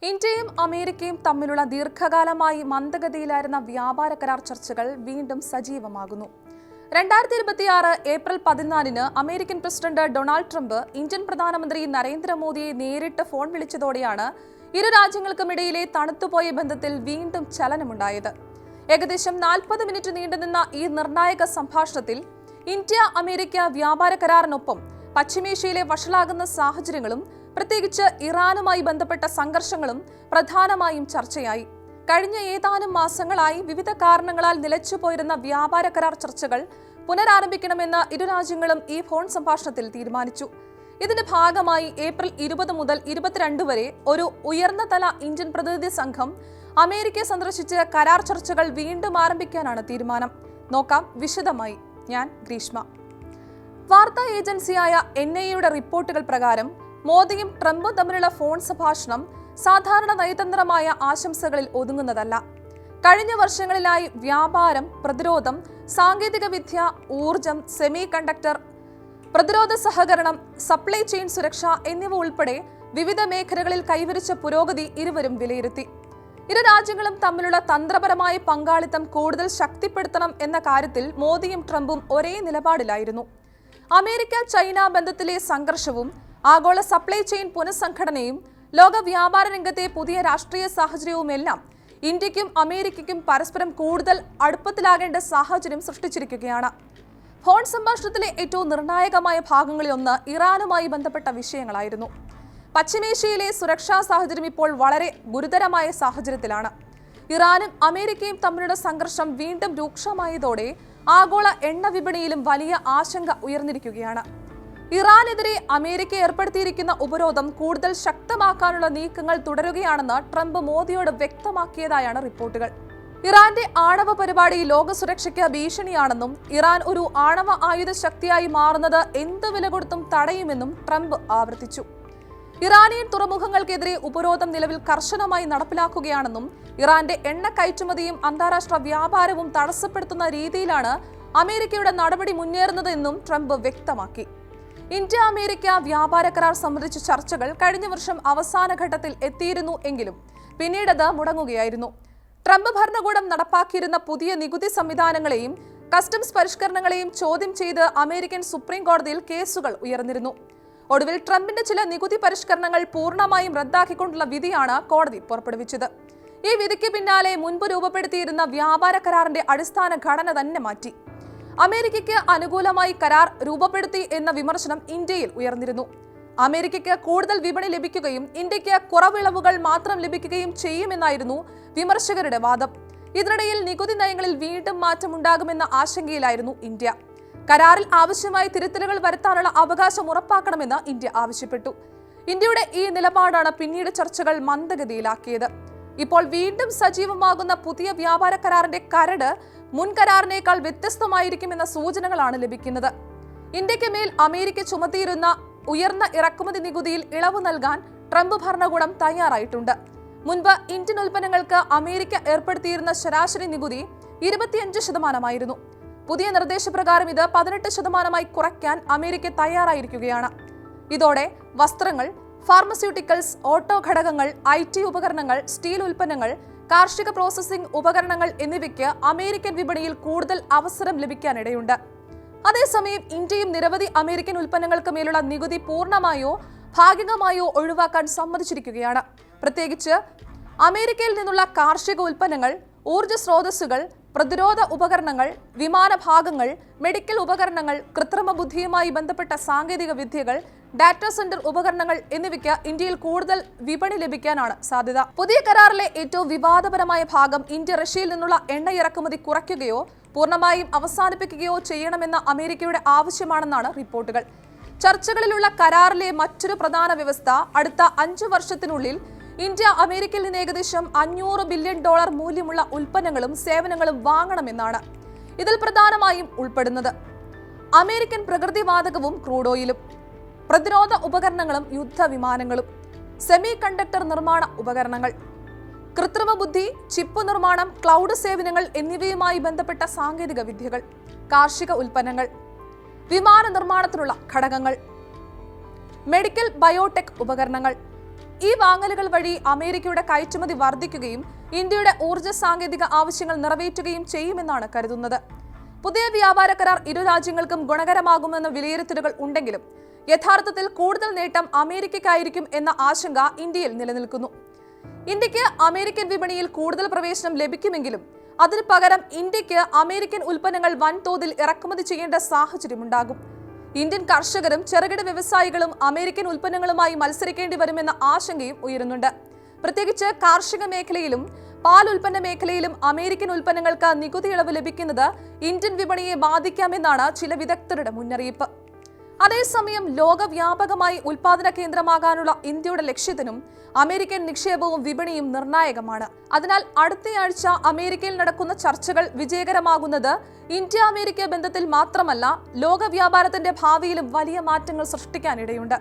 ഇന്ത്യയും അമേരിക്കയും തമ്മിലുള്ള ദീർഘകാലമായി മന്ദഗതിയിലായിരുന്ന വ്യാപാര കരാർ ചർച്ചകൾ വീണ്ടും സജീവമാകുന്നു. 2026 April 14 American president Donald Trump Indian പ്രധാനമന്ത്രി നരേന്ദ്രമോദിയെ നേരിട്ട് ഫോൺ വിളിച്ചതോടെയാണ് ഇരു രാജ്യങ്ങൾക്കുമിടയിലെ തണുത്തുപോയ ബന്ധത്തിൽ വീണ്ടും ചലനമുണ്ടായത്. ഏകദേശം 40 മിനിറ്റ് നീണ്ടുനിന്ന ഈ നിർണായക സംഭാഷണത്തിൽ ഇന്ത്യ അമേരിക്ക വ്യാപാര കരാറിനൊപ്പം പശ്ചിമേഷ്യയിലെ വഷളാകുന്ന സാഹചര്യങ്ങളും പ്രത്യേകിച്ച് ഇറാനുമായി ബന്ധപ്പെട്ട സംഘർഷങ്ങളും പ്രധാനമായും ചർച്ചയായി. കഴിഞ്ഞ ഏതാനും മാസങ്ങളായി വിവിധ കാരണങ്ങളാൽ നിലച്ചുപോയിരുന്ന വ്യാപാര കരാർ ചർച്ചകൾ പുനരാരംഭിക്കണമെന്ന് ഇരു രാജ്യങ്ങളും ഈ ഫോൺ സംഭാഷണത്തിൽ തീരുമാനിച്ചു. ഇതിന്റെ ഭാഗമായി ഏപ്രിൽ 20 മുതൽ 22 വരെ ഒരു ഉയർന്ന തല ഇന്ത്യൻ പ്രതിനിധി സംഘം അമേരിക്ക സന്ദർശിച്ച് കരാർ ചർച്ചകൾ വീണ്ടും ആരംഭിക്കാനാണ് തീരുമാനം. നോക്കാം വിശദമായി. ഞാൻ ഗ്രീഷ്മ. വാർത്താ ഏജൻസിയായ NIAയുടെ റിപ്പോർട്ടുകൾ പ്രകാരം മോദിയും ട്രംപും തമ്മിലുള്ള ഫോൺ സംഭാഷണം സാധാരണ നയതന്ത്രമായ ആശംസകളിൽ ഒതുങ്ങുന്നതല്ല. കഴിഞ്ഞ വർഷങ്ങളിലായി വ്യാപാരം, പ്രതിരോധം, സാങ്കേതികവിദ്യ, ഊർജം, സെമി കണ്ടക്ടർ, പ്രതിരോധ സഹകരണം, സപ്ലൈ ചെയിൻ സുരക്ഷ എന്നിവ ഉൾപ്പെടെ വിവിധ മേഖലകളിൽ കൈവരിച്ച പുരോഗതി ഇരുവരും വിലയിരുത്തി. ഇരു രാജ്യങ്ങളും തമ്മിലുള്ള തന്ത്രപരമായ പങ്കാളിത്തം കൂടുതൽ ശക്തിപ്പെടുത്തണം എന്ന കാര്യത്തിൽ മോദിയും ട്രംപും ഒരേ നിലപാടിലായിരുന്നു. അമേരിക്ക ചൈന ബന്ധത്തിലെ സംഘർഷവും ആഗോള സപ്ലൈ ചെയിൻ പുനഃസംഘടനയും ലോക വ്യാപാര രംഗത്തെ പുതിയ രാഷ്ട്രീയ സാഹചര്യവുമെല്ലാം ഇന്ത്യക്കും അമേരിക്കയ്ക്കും പരസ്പരം കൂടുതൽ അടുപ്പത്തിലാകേണ്ട സാഹചര്യം സൃഷ്ടിച്ചിരിക്കുകയാണ്. ഫോൺ സംഭാഷണത്തിലെ ഏറ്റവും നിർണായകമായ ഭാഗങ്ങളിലൊന്ന് ഇറാനുമായി ബന്ധപ്പെട്ട വിഷയങ്ങളായിരുന്നു. പശ്ചിമേഷ്യയിലെ സുരക്ഷാ സാഹചര്യം ഇപ്പോൾ വളരെ ഗുരുതരമായ സാഹചര്യത്തിലാണ്. ഇറാനും അമേരിക്കയും തമ്മിലുള്ള സംഘർഷം വീണ്ടും രൂക്ഷമായതോടെ ആഗോള എണ്ണ വിപണിയിലും വലിയ ആശങ്ക ഉയർന്നിരിക്കുകയാണ്. ഇറാനെതിരെ അമേരിക്ക ഏർപ്പെടുത്തിയിരിക്കുന്ന ഉപരോധം കൂടുതൽ ശക്തമാക്കാനുള്ള നീക്കങ്ങൾ തുടരുകയാണെന്ന് ട്രംപ് മോദിയോട് വ്യക്തമാക്കിയതായാണ് റിപ്പോർട്ടുകൾ. ഇറാന്റെ ആണവ പരിപാടി ലോക സുരക്ഷയ്ക്ക് ഭീഷണിയാണെന്നും ഇറാൻ ഒരു ആണവ ആയുധ ശക്തിയായി മാറുന്നത് എന്ത് വില കൊടുത്തും തടയുമെന്നും ട്രംപ് ആവർത്തിച്ചു. ഇറാനിയൻ തുറമുഖങ്ങൾക്കെതിരെ ഉപരോധം നിലവിൽ കർശനമായി നടപ്പിലാക്കുകയാണെന്നും ഇറാന്റെ എണ്ണ കയറ്റുമതിയും അന്താരാഷ്ട്ര വ്യാപാരവും തടസ്സപ്പെടുത്തുന്ന രീതിയിലാണ് അമേരിക്കയുടെ നടപടി മുന്നേറുന്നതെന്നും ട്രംപ് വ്യക്തമാക്കി. ഇന്ത്യ അമേരിക്ക വ്യാപാര കരാർ സംബന്ധിച്ച ചർച്ചകൾ കഴിഞ്ഞ വർഷം അവസാന ഘട്ടത്തിൽ എത്തിയിരുന്നു എങ്കിലും പിന്നീടത് മുടങ്ങുകയായിരുന്നു. ട്രംപ് ഭരണകൂടം നടപ്പാക്കിയിരുന്ന പുതിയ നികുതി സംവിധാനങ്ങളെയും കസ്റ്റംസ് പരിഷ്കരണങ്ങളെയും ചോദ്യം ചെയ്ത് അമേരിക്കൻ സുപ്രീം കോടതിയിൽ കേസുകൾ ഉയർന്നിരുന്നു. ഒടുവിൽ ട്രംപിന്റെ ചില നികുതി പരിഷ്കരണങ്ങൾ പൂർണ്ണമായും റദ്ദാക്കിക്കൊണ്ടുള്ള വിധിയാണ് കോടതി പുറപ്പെടുവിച്ചത്. ഈ വിധിക്ക് പിന്നാലെ മുൻപ് രൂപപ്പെടുത്തിയിരുന്ന വ്യാപാര കരാറിന്റെ അടിസ്ഥാന ഘടന തന്നെ മാറ്റി. അമേരിക്കയ്ക്ക് അനുകൂലമായി കരാർ രൂപപ്പെടുത്തി എന്ന വിമർശനം ഇന്ത്യയിൽ ഉയർന്നിരുന്നു. അമേരിക്കയ്ക്ക് കൂടുതൽ വിപണി ലഭിക്കുകയും ഇന്ത്യക്ക് കുറവിളവുകൾ മാത്രം ലഭിക്കുകയും ചെയ്യുമെന്നായിരുന്നു വിമർശകരുടെ വാദം. ഇതിനിടയിൽ നികുതി നയങ്ങളിൽ വീണ്ടും മാറ്റമുണ്ടാകുമെന്ന ആശങ്കയിലായിരുന്നു ഇന്ത്യ. കരാറിൽ ആവശ്യമായ തിരുത്തലുകൾ വരുത്താനുള്ള അവകാശം ഉറപ്പാക്കണമെന്ന് ഇന്ത്യ ആവശ്യപ്പെട്ടു. ഇന്ത്യയുടെ ഈ നിലപാടാണ് പിന്നീട് ചർച്ചകൾ മന്ദഗതിയിലാക്കിയത്. ഇപ്പോൾ വീണ്ടും സജീവമാകുന്ന പുതിയ വ്യാപാര കരാറിന്റെ കരട് മുൻ കരാറിനേക്കാൾ വ്യത്യസ്തമായിരിക്കുമെന്ന സൂചനകളാണ് ലഭിക്കുന്നത്. ഇന്ത്യക്ക് മേൽ അമേരിക്ക ചുമത്തിയിരുന്ന ഉയർന്ന ഇറക്കുമതി നികുതിയിൽ ഇളവ് നൽകാൻ ട്രംപ് ഭരണകൂടം തയ്യാറായിട്ടുണ്ട്. മുൻപ് ഇന്ത്യൻ ഉൽപ്പന്നങ്ങൾക്ക് അമേരിക്ക ഏർപ്പെടുത്തിയിരുന്ന ശരാശരി നികുതി 25%. പുതിയ നിർദ്ദേശപ്രകാരം ഇത് 18% കുറയ്ക്കാൻ അമേരിക്ക തയ്യാറായിരിക്കുകയാണ്. ഇതോടെ വസ്ത്രങ്ങൾ, ഫാർമസ്യൂട്ടിക്കൽസ്, ഓട്ടോ ഘടകങ്ങൾ, IT ഉപകരണങ്ങൾ, സ്റ്റീൽ ഉൽപ്പന്നങ്ങൾ, കാർഷിക പ്രോസസ്സിംഗ് ഉപകരണങ്ങൾ എന്നിവയ്ക്ക് അമേരിക്കൻ വിപണിയിൽ കൂടുതൽ അവസരം ലഭിക്കാനിടയുണ്ട്. അതേസമയം ഇന്ത്യയും നിരവധി അമേരിക്കൻ ഉൽപ്പന്നങ്ങൾക്ക് മേലുള്ള നികുതി പൂർണ്ണമായോ ഭാഗികമായോ ഒഴിവാക്കാൻ സമ്മതിച്ചിരിക്കുകയാണ്. പ്രത്യേകിച്ച് അമേരിക്കയിൽ നിന്നുള്ള കാർഷിക ഉൽപ്പന്നങ്ങൾ, ഊർജ്ജ സ്രോതസ്സുകൾ, പ്രതിരോധ ഉപകരണങ്ങൾ, വിമാനഭാഗങ്ങൾ, മെഡിക്കൽ ഉപകരണങ്ങൾ, കൃത്രിമ ബുദ്ധിയുമായി ബന്ധപ്പെട്ട സാങ്കേതിക വിദ്യകൾ, ഡാറ്റാ സെന്റർ ഉപകരണങ്ങൾ എന്നിവയ്ക്ക് ഇന്ത്യയിൽ കൂടുതൽ വിപണി ലഭിക്കാനാണ് സാധ്യത. പുതിയ കരാറിലെ ഏറ്റവും വിവാദപരമായ ഭാഗം ഇന്ത്യ റഷ്യയിൽ നിന്നുള്ള എണ്ണ ഇറക്കുമതി കുറയ്ക്കുകയോ പൂർണ്ണമായും അവസാനിപ്പിക്കുകയോ ചെയ്യണമെന്ന അമേരിക്കയുടെ ആവശ്യമാണെന്നാണ് റിപ്പോർട്ടുകൾ. ചർച്ചകളിലുള്ള കരാറിലെ മറ്റൊരു പ്രധാന വ്യവസ്ഥ അടുത്ത 5 വർഷത്തിനുള്ളിൽ ഇന്ത്യ അമേരിക്കയിൽ നിന്ന് ഏകദേശം $500 ബില്യൺ മൂല്യമുള്ള ഉൽപ്പന്നങ്ങളും സേവനങ്ങളും വാങ്ങണമെന്നാണ്. ഇതിൽ പ്രധാനമായും ഉൾപ്പെടുന്നത് അമേരിക്കൻ പ്രകൃതിവാതകവും ക്രൂഡ് ഓയിലും, പ്രതിരോധ ഉപകരണങ്ങളും യുദ്ധവിമാനങ്ങളും, സെമി കണ്ടക്ടർ നിർമ്മാണ ഉപകരണങ്ങൾ, കൃത്രിമ ബുദ്ധി, ചിപ്പ് നിർമ്മാണം, ക്ലൗഡ് സേവനങ്ങൾ എന്നിവയുമായി ബന്ധപ്പെട്ട സാങ്കേതിക വിദ്യകൾ, കാർഷിക ഉൽപ്പന്നങ്ങൾ, വിമാന നിർമ്മാണത്തിനുള്ള ഘടകങ്ങൾ, മെഡിക്കൽ ബയോടെക് ഉപകരണങ്ങൾ, ഈ വാങ്ങലുകൾ വഴി അമേരിക്കയുടെ കയറ്റുമതി വർദ്ധിക്കുകയും ഇന്ത്യയുടെ ഊർജ്ജ സാങ്കേതിക ആവശ്യങ്ങൾ നിറവേറ്റുകയും ചെയ്യുമെന്നാണ് കരുതുന്നത്. പുതിയ വ്യാപാര കരാർ ഇരു രാജ്യങ്ങൾക്കും ഗുണകരമാകുമെന്ന വിലയിരുത്തലുകൾ ഉണ്ടെങ്കിലും യഥാർത്ഥത്തിൽ കൂടുതൽ നേട്ടം അമേരിക്കയ്ക്കായിരിക്കും എന്ന ആശങ്ക ഇന്ത്യയിൽ നിലനിൽക്കുന്നു. ഇന്ത്യക്ക് അമേരിക്കൻ വിപണിയിൽ കൂടുതൽ പ്രവേശനം ലഭിക്കുമെങ്കിലും അതിന് പകരം ഇന്ത്യക്ക് അമേരിക്കൻ ഉൽപ്പന്നങ്ങൾ വൻതോതിൽ ഇറക്കുമതി ചെയ്യേണ്ട സാഹചര്യമുണ്ടാകും. ഇന്ത്യൻ കർഷകരും ചെറുകിട വ്യവസായികളും അമേരിക്കൻ ഉൽപ്പന്നങ്ങളുമായി മത്സരിക്കേണ്ടി വരുമെന്ന ആശങ്കയും ഉയരുന്നുണ്ട്. പ്രത്യേകിച്ച് കാർഷിക മേഖലയിലും പാൽ ഉൽപ്പന്ന മേഖലയിലും അമേരിക്കൻ ഉൽപ്പന്നങ്ങൾക്ക് നികുതി ഇളവ് ലഭിക്കുന്നത് ഇന്ത്യൻ വിപണിയെ ബാധിക്കാമെന്നാണ് ചില വിദഗ്ധരുടെ മുന്നറിയിപ്പ്. അതേസമയം ലോകവ്യാപകമായി ഉൽപാദന കേന്ദ്രമാകാനുള്ള ഇന്ത്യയുടെ ലക്ഷ്യത്തിനും അമേരിക്കൻ നിക്ഷേപവും വിപണിയും നിർണായകമാണ്. അതിനാൽ അടുത്തയാഴ്ച അമേരിക്കയിൽ നടക്കുന്ന ചർച്ചകൾ വിജയകരമാകുന്നത് ഇന്ത്യ അമേരിക്ക ബന്ധത്തിൽ മാത്രമല്ല, ലോക വ്യാപാരത്തിന്റെ ഭാവിയിലും വലിയ മാറ്റങ്ങൾ സൃഷ്ടിക്കാനിടയുണ്ട്.